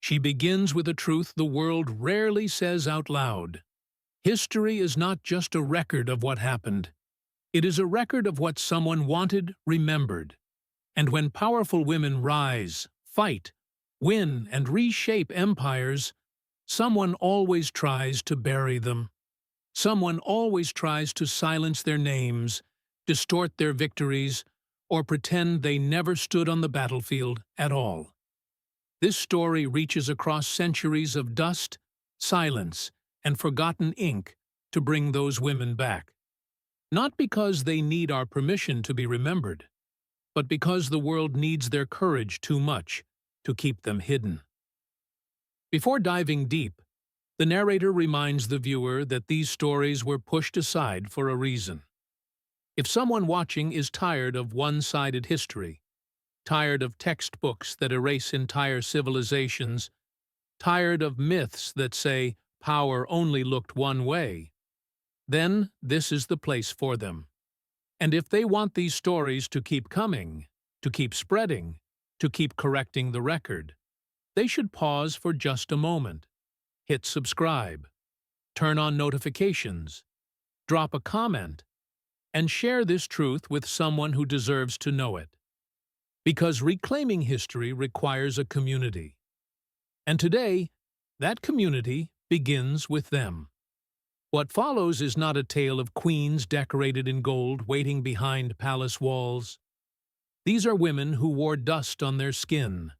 She begins with a truth the world rarely says out loud. History is not just a record of what happened. It is a record of what someone wanted remembered. And when powerful women rise, fight, win, and reshape empires, someone always tries to bury them. Someone always tries to silence their names, distort their victories, or pretend they never stood on the battlefield at all. This story reaches across centuries of dust, silence, and forgotten ink to bring those women back. Not because they need our permission to be remembered, but because the world needs their courage too much to keep them hidden. Before diving deep, the narrator reminds the viewer that these stories were pushed aside for a reason. If someone watching is tired of one-sided history, tired of textbooks that erase entire civilizations, tired of myths that say power only looked one way, then this is the place for them. And if they want these stories to keep coming, to keep spreading, to keep correcting the record, they should pause for just a moment, hit subscribe, turn on notifications, drop a comment, and share this truth with someone who deserves to know it. Because reclaiming history requires a community. And today, that community begins with them. What follows is not a tale of queens decorated in gold waiting behind palace walls. These are women who wore dust on their skin,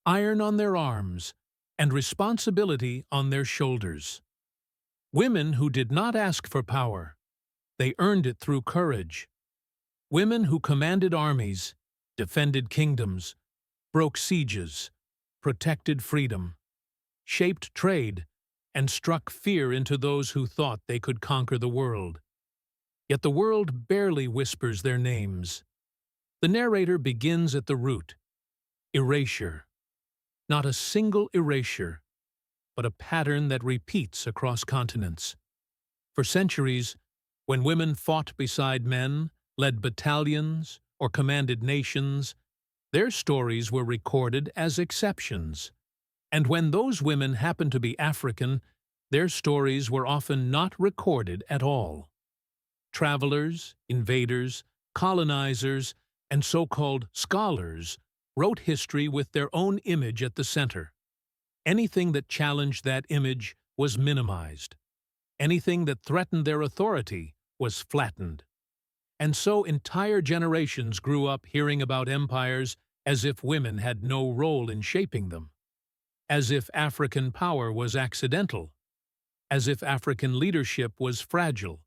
iron on their arms, and responsibility on their shoulders. Women who did not ask for power. They earned it through courage. Women who commanded armies, defended kingdoms, broke sieges, protected freedom, shaped trade, and struck fear into those who thought they could conquer the world. Yet the world barely whispers their names. The narrator begins at the root, erasure. Not a single erasure, but a pattern that repeats across continents. For centuries, when women fought beside men, led battalions, or commanded nations, their stories were recorded as exceptions. And when those women happened to be African, their stories were often not recorded at all. Travelers, invaders, colonizers, and so-called scholars wrote history with their own image at the center. Anything that challenged that image was minimized. Anything that threatened their authority was flattened. And so entire generations grew up hearing about empires as if women had no role in shaping them. As if African power was accidental, as if African leadership was fragile,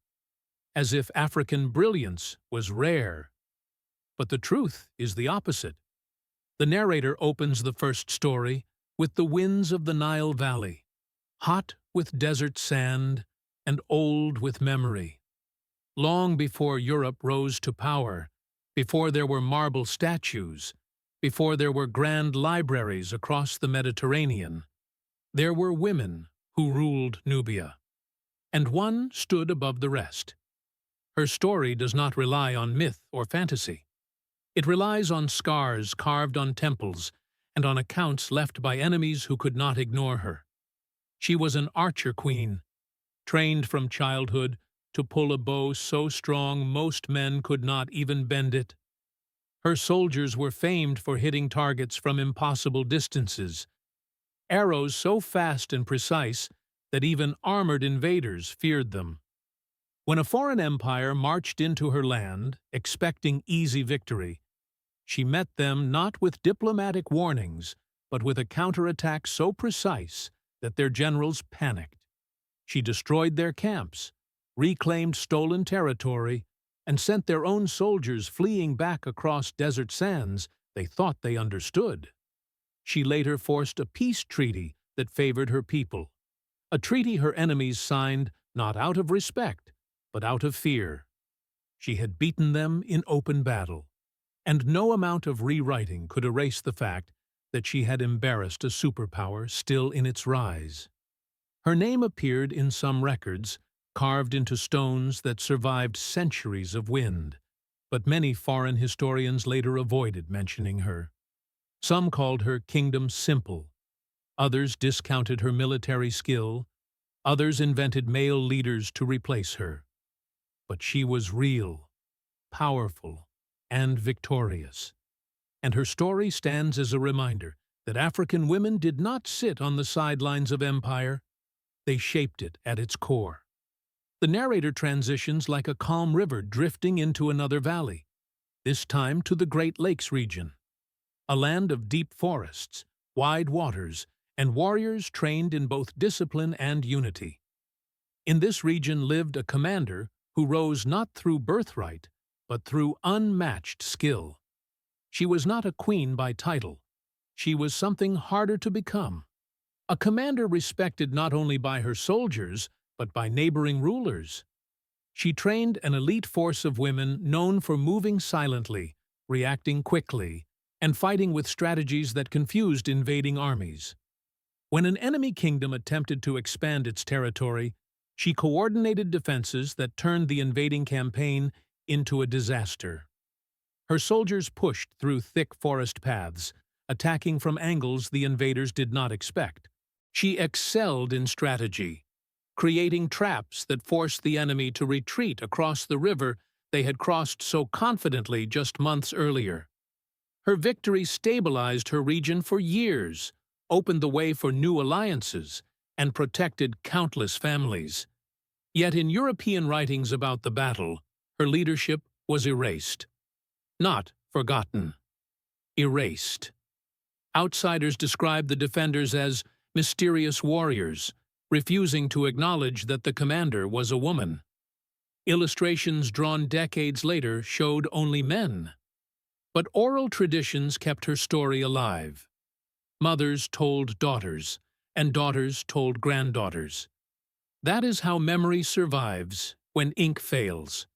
as if African brilliance was rare. But the truth is the opposite. The narrator opens the first story with the winds of the Nile Valley, hot with desert sand and old with memory. Long before Europe rose to power, before there were marble statues, before there were grand libraries across the Mediterranean, there were women who ruled Nubia, and one stood above the rest. Her story does not rely on myth or fantasy. It relies on scars carved on temples and on accounts left by enemies who could not ignore her. She was an archer queen, trained from childhood to pull a bow so strong most men could not even bend it. Her soldiers were famed for hitting targets from impossible distances, arrows so fast and precise that even armored invaders feared them. When a foreign empire marched into her land, expecting easy victory, she met them not with diplomatic warnings, but with a counterattack so precise that their generals panicked. She destroyed their camps, reclaimed stolen territory, and sent their own soldiers fleeing back across desert sands they thought they understood. She later forced a peace treaty that favored her people, a treaty her enemies signed not out of respect, but out of fear. She had beaten them in open battle, and no amount of rewriting could erase the fact that she had embarrassed a superpower still in its rise. Her name appeared in some records, carved into stones that survived centuries of wind, but many foreign historians later avoided mentioning her. Some called her Kingdom Simple, Others discounted her military skill. Others invented male leaders to replace her. But she was real, powerful, and victorious. And her story stands as a reminder that African women did not sit on the sidelines of empire. They shaped it at its core. The narrator transitions like a calm river drifting into another valley, this time to the Great Lakes region, a land of deep forests, wide waters, and warriors trained in both discipline and unity. In this region lived a commander who rose not through birthright, but through unmatched skill. She was not a queen by title. She was something harder to become. A commander respected not only by her soldiers, but by neighboring rulers. She trained an elite force of women known for moving silently, reacting quickly, and fighting with strategies that confused invading armies. When an enemy kingdom attempted to expand its territory, she coordinated defenses that turned the invading campaign into a disaster. Her soldiers pushed through thick forest paths, attacking from angles the invaders did not expect. She excelled in strategy, creating traps that forced the enemy to retreat across the river they had crossed so confidently just months earlier. Her victory stabilized her region for years, opened the way for new alliances, and protected countless families. Yet in European writings about the battle, her leadership was erased. Not forgotten. Erased. Outsiders describe the defenders as mysterious warriors, refusing to acknowledge that the commander was a woman. Illustrations drawn decades later showed only men. But oral traditions kept her story alive. Mothers told daughters, and daughters told granddaughters. That is how memory survives when ink fails.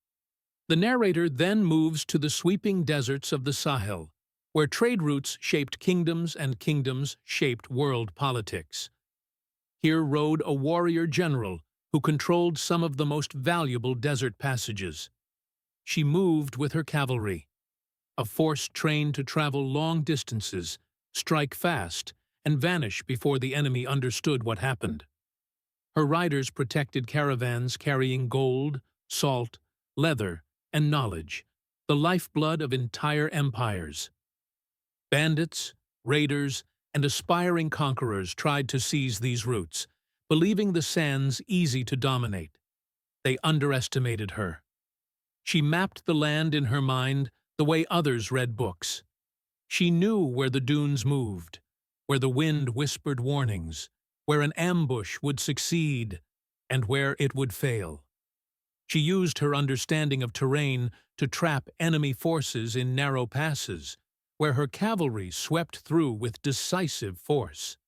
The narrator then moves to the sweeping deserts of the Sahel, where trade routes shaped kingdoms and kingdoms shaped world politics. Here rode a warrior general who controlled some of the most valuable desert passages. She moved with her cavalry, a force trained to travel long distances, strike fast, and vanish before the enemy understood what happened. Her riders protected caravans carrying gold, salt, leather, and knowledge, the lifeblood of entire empires. Bandits, raiders, and aspiring conquerors tried to seize these routes, believing the sands easy to dominate. They underestimated her. She mapped the land in her mind the way others read books. She knew where the dunes moved, where the wind whispered warnings, where an ambush would succeed, and where it would fail. She used her understanding of terrain to trap enemy forces in narrow passes, where her cavalry swept through with decisive force.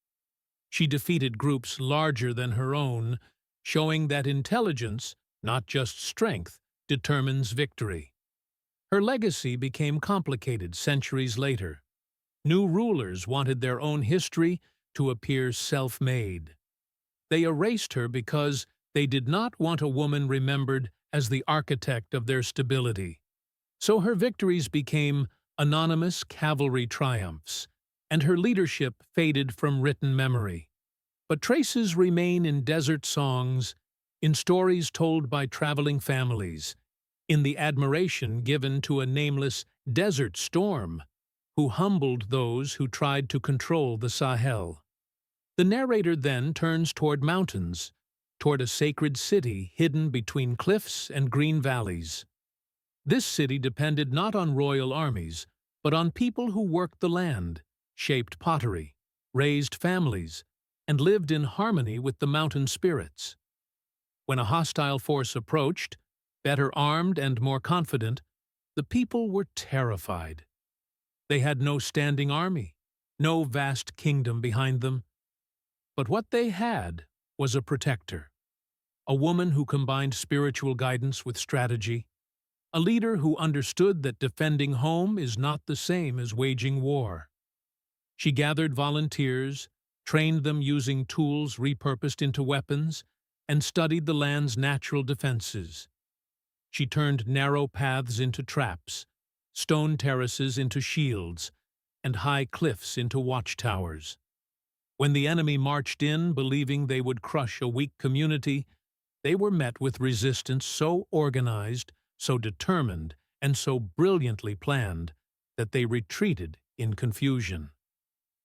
She defeated groups larger than her own, showing that intelligence, not just strength, determines victory. Her legacy became complicated centuries later. New rulers wanted their own history to appear self-made. They erased her because they did not want a woman remembered as the architect of their stability. So her victories became anonymous cavalry triumphs, and her leadership faded from written memory. But traces remain in desert songs, in stories told by traveling families, in the admiration given to a nameless desert storm who humbled those who tried to control the Sahel. The narrator then turns toward mountains, toward a sacred city hidden between cliffs and green valleys. This city depended not on royal armies, but on people who worked the land, shaped pottery, raised families, and lived in harmony with the mountain spirits. When a hostile force approached, better armed and more confident, the people were terrified. They had no standing army, no vast kingdom behind them. But what they had was a protector, a woman who combined spiritual guidance with strategy, a leader who understood that defending home is not the same as waging war. She gathered volunteers, trained them using tools repurposed into weapons, and studied the land's natural defenses. She turned narrow paths into traps, stone terraces into shields, and high cliffs into watchtowers. When the enemy marched in, believing they would crush a weak community, they were met with resistance so organized, so determined, and so brilliantly planned that they retreated in confusion.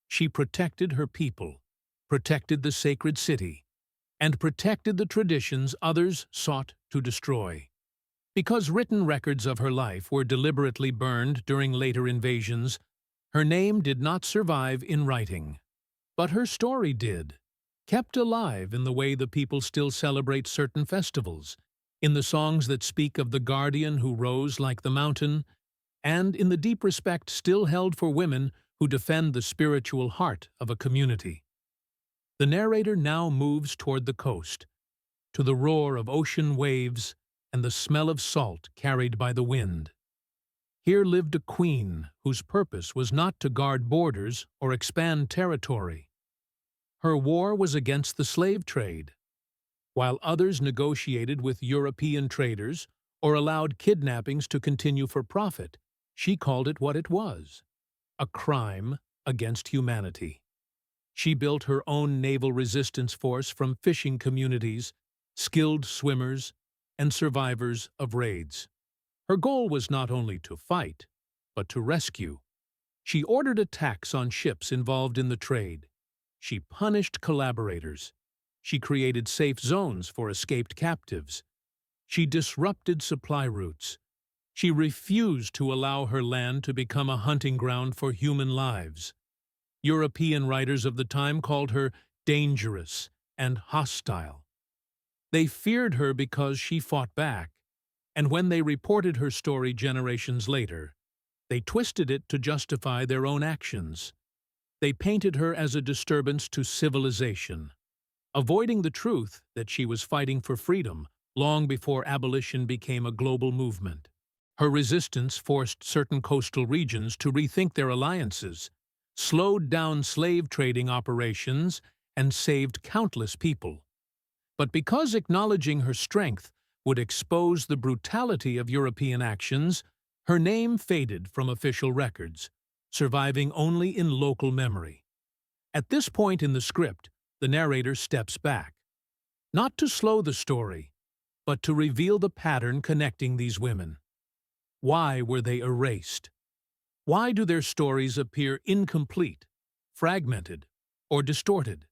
She protected her people, protected the sacred city, and protected the traditions others sought to destroy. Because written records of her life were deliberately burned during later invasions, her name did not survive in writing. But her story did, kept alive in the way the people still celebrate certain festivals, in the songs that speak of the guardian who rose like the mountain, and in the deep respect still held for women who defend the spiritual heart of a community. The narrator now moves toward the coast, to the roar of ocean waves and the smell of salt carried by the wind. Here lived a queen whose purpose was not to guard borders or expand territory. Her war was against the slave trade. While others negotiated with European traders or allowed kidnappings to continue for profit, she called it what it was: a crime against humanity. She built her own naval resistance force from fishing communities, skilled swimmers, and survivors of raids. Her goal was not only to fight, but to rescue. She ordered attacks on ships involved in the trade. She punished collaborators. She created safe zones for escaped captives. She disrupted supply routes. She refused to allow her land to become a hunting ground for human lives. European writers of the time called her dangerous and hostile. They feared her because she fought back, and when they reported her story generations later, they twisted it to justify their own actions. They painted her as a disturbance to civilization, avoiding the truth that she was fighting for freedom long before abolition became a global movement. Her resistance forced certain coastal regions to rethink their alliances, slowed down slave trading operations, and saved countless people. But because acknowledging her strength would expose the brutality of European actions, her name faded from official records, surviving only in local memory. At this point in the script, the narrator steps back, not to slow the story, but to reveal the pattern connecting these women. Why were they erased? Why do their stories appear incomplete, fragmented, or distorted?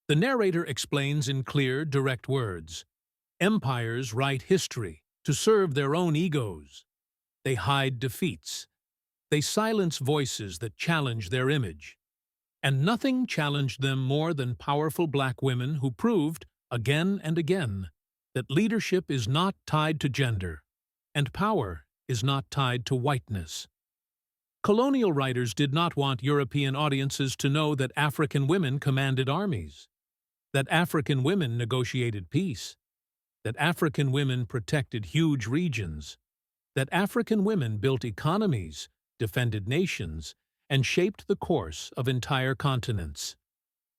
The narrator explains in clear, direct words. Empires write history to serve their own egos. They hide defeats. They silence voices that challenge their image. And nothing challenged them more than powerful black women who proved, again and again, that leadership is not tied to gender, and power is not tied to whiteness. Colonial writers did not want European audiences to know that African women commanded armies, that African women negotiated peace, that African women protected huge regions, that African women built economies, defended nations, and shaped the course of entire continents.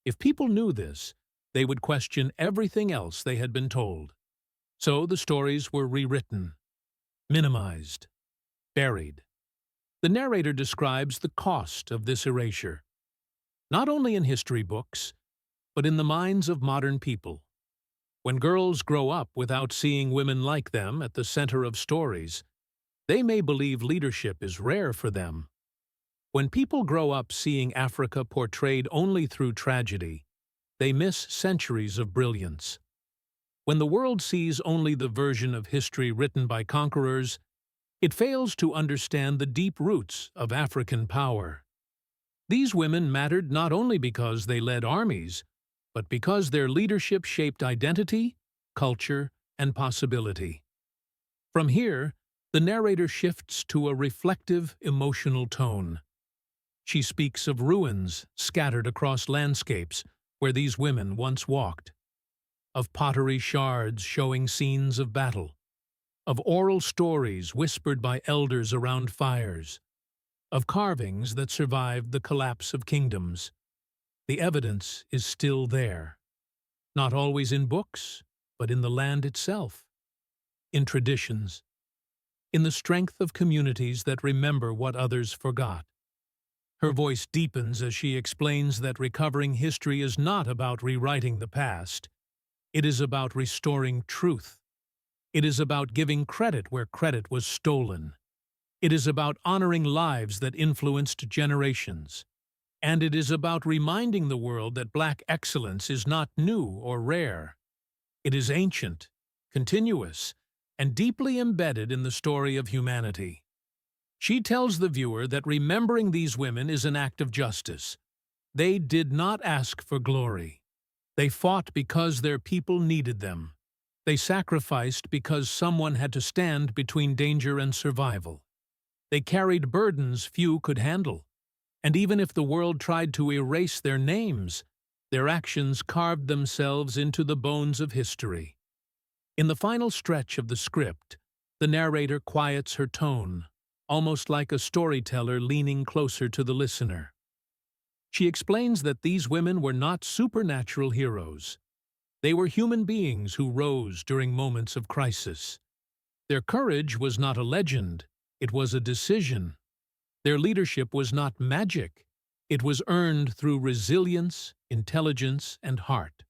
If people knew this, they would question everything else they had been told. So the stories were rewritten, minimized, buried. The narrator describes the cost of this erasure, not only in history books, but in the minds of modern people. When girls grow up without seeing women like them at the center of stories, they may believe leadership is rare for them. When people grow up seeing Africa portrayed only through tragedy, they miss centuries of brilliance. When the world sees only the version of history written by conquerors, it fails to understand the deep roots of African power. These women mattered not only because they led armies, but because their leadership shaped identity, culture, and possibility. From here, the narrator shifts to a reflective, emotional tone. She speaks of ruins scattered across landscapes where these women once walked, of pottery shards showing scenes of battle, of oral stories whispered by elders around fires, of carvings that survived the collapse of kingdoms. The evidence is still there, not always in books, but in the land itself, in traditions, in the strength of communities that remember what others forgot. Her voice deepens as she explains that recovering history is not about rewriting the past. It is about restoring truth. It is about giving credit where credit was stolen. It is about honoring lives that influenced generations. And it is about reminding the world that Black excellence is not new or rare. It is ancient, continuous, and deeply embedded in the story of humanity. She tells the viewer that remembering these women is an act of justice. They did not ask for glory. They fought because their people needed them. They sacrificed because someone had to stand between danger and survival. They carried burdens few could handle. And even if the world tried to erase their names, their actions carved themselves into the bones of history. In the final stretch of the script, the narrator quiets her tone, almost like a storyteller leaning closer to the listener. She explains that these women were not supernatural heroes. They were human beings who rose during moments of crisis. Their courage was not a legend, it was a decision. Their leadership was not magic, it was earned through resilience, intelligence, and heart.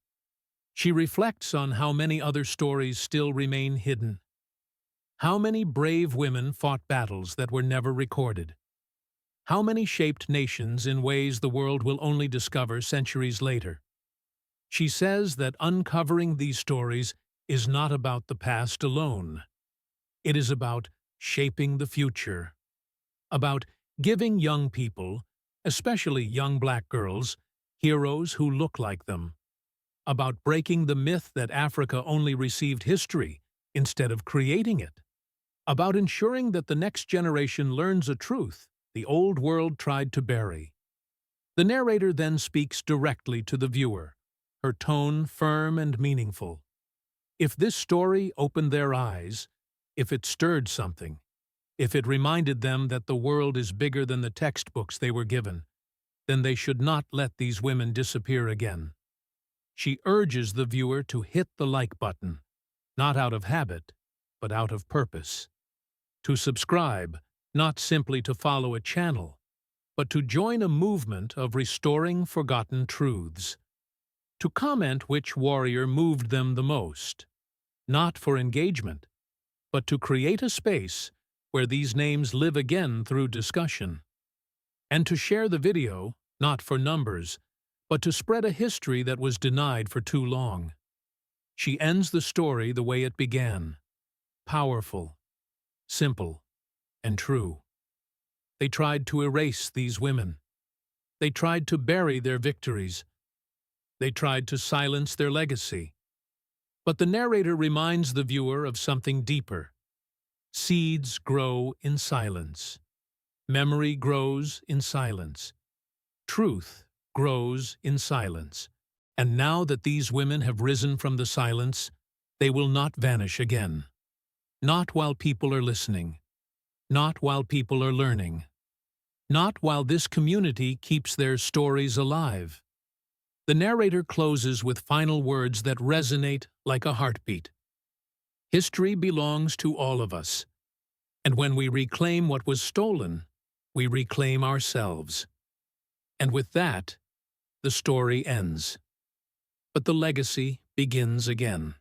She reflects on how many other stories still remain hidden. How many brave women fought battles that were never recorded? How many shaped nations in ways the world will only discover centuries later? She says that uncovering these stories is not about the past alone. It is about shaping the future, about giving young people, especially young Black girls, heroes who look like them, about breaking the myth that Africa only received history instead of creating it, about ensuring that the next generation learns a truth the old world tried to bury. The narrator then speaks directly to the viewer, her tone firm and meaningful. If this story opened their eyes, if it stirred something, if it reminded them that the world is bigger than the textbooks they were given, then they should not let these women disappear again. She urges the viewer to hit the like button, not out of habit, but out of purpose. To subscribe, not simply to follow a channel, but to join a movement of restoring forgotten truths. To comment which warrior moved them the most, not for engagement, but to create a space where these names live again through discussion. And to share the video, not for numbers, but to spread a history that was denied for too long. She ends the story the way it began, powerful, simple, and true. They tried to erase these women. They tried to bury their victories. They tried to silence their legacy. But the narrator reminds the viewer of something deeper. Seeds grow in silence. Memory grows in silence. Truth grows in silence. And now that these women have risen from the silence, they will not vanish again. Not while people are listening. Not while people are learning. Not while this community keeps their stories alive. The narrator closes with final words that resonate like a heartbeat. History belongs to all of us. And when we reclaim what was stolen, we reclaim ourselves. And with that, the story ends. But the legacy begins again.